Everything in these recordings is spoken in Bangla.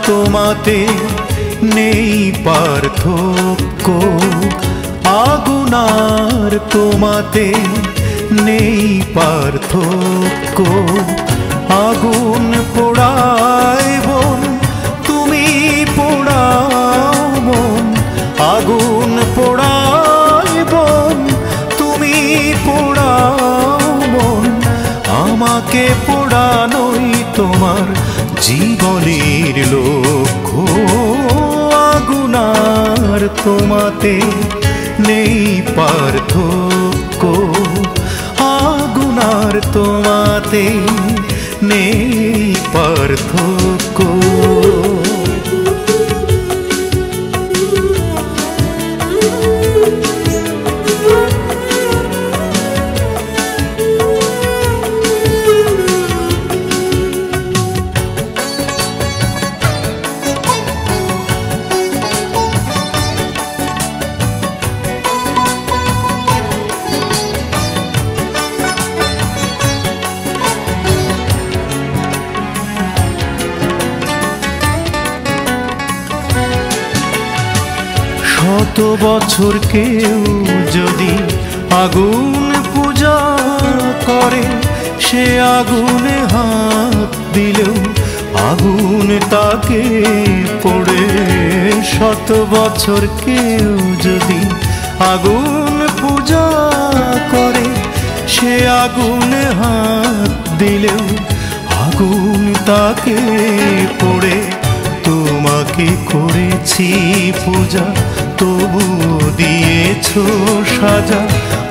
তোমাতে নেই পার্থক্য, আগুন আর তোমাতে নেই পার্থক্য। আগুন পোড়ায় বোন, তুমি পোড়াও মন। আগুন পোড়ায় বোন, তুমি পোড়াও মন। আমাকে পোড়ানোই তোমার জীবনের লক্ষ্য। আগুন আর তোমাতে নেই পার্থক্য, আগুন আর তোমাতে নেই পার্থক্য। শত বছর কেউ যদি আগুন পূজা করে, সে আগুনে হাত দিলেও আগুন তাকে পোড়ে। শত বছর কেউ যদি আগুন পূজা করে, সে আগুনে হাত দিলেও আগুন তাকে পোড়ে। তোমাকে করেছি পূজা, তবু দিয়েছ সাজা।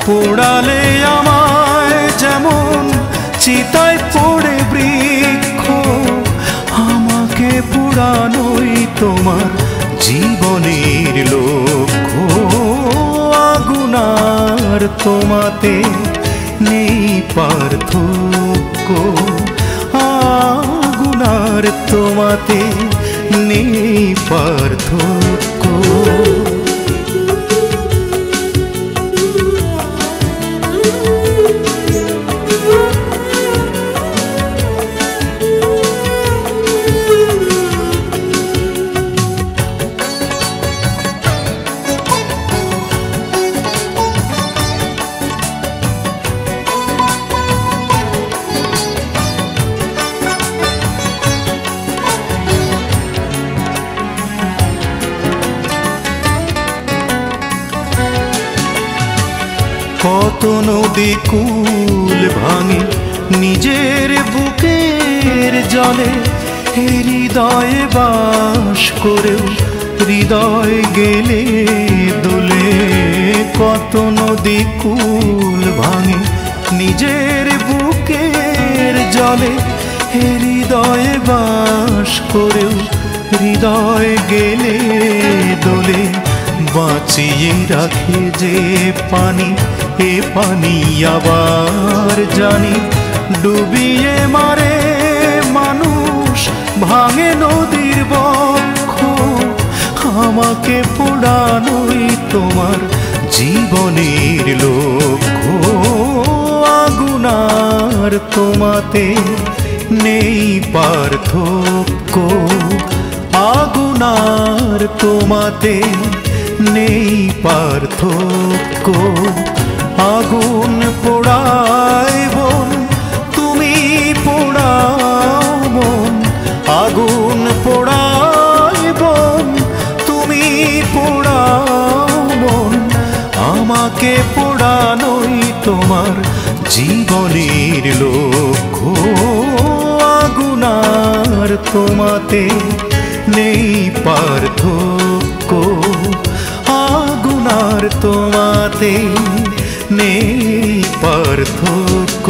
পোড়ালে আমায় যেমন চিতায় পোড়ে বৃক্ষ, আমাকে পোড়ানোই তোমার জীবনের লক্ষ্য। আগুন আর তোমাতে নেই পার্থক্য, আগুন আর তোমাতে নেই পার্থক্য। কত নদী কূল ভাঙে নিজের বুকের জলে, হৃদয়ে বাস করেও হৃদয় গেলে দোলে। কত নদী কূল ভাঙে নিজের বুকের জলে, হৃদয়ে বাস করেও হৃদয় গেলে দোলে। বাঁচিয়ে রাখে যে পানি, এ পানি আবার জানি ডুবিয়ে মারে মানুষ, ভাঙে নদীর বক্ষ। আমাকে পোড়ানোই তোমার জীবনের লক্ষ্য। আগুন আর তোমাতে নেই পার্থক্য, আগুন আর তোমাতে নেই পার্থক্য। আগুন পোড়ায় বোন, তুমি পোড়াও মন। আগুন পোড়ায় বোন, তুমি পোড়াও মন। আমাকে পোড়ানোই তোমার জীবনের লক্ষ্য। আগুন আর তোমাতে নেই পার্থক্য, আগুন আর তোমাতে নেই পার্থক্য।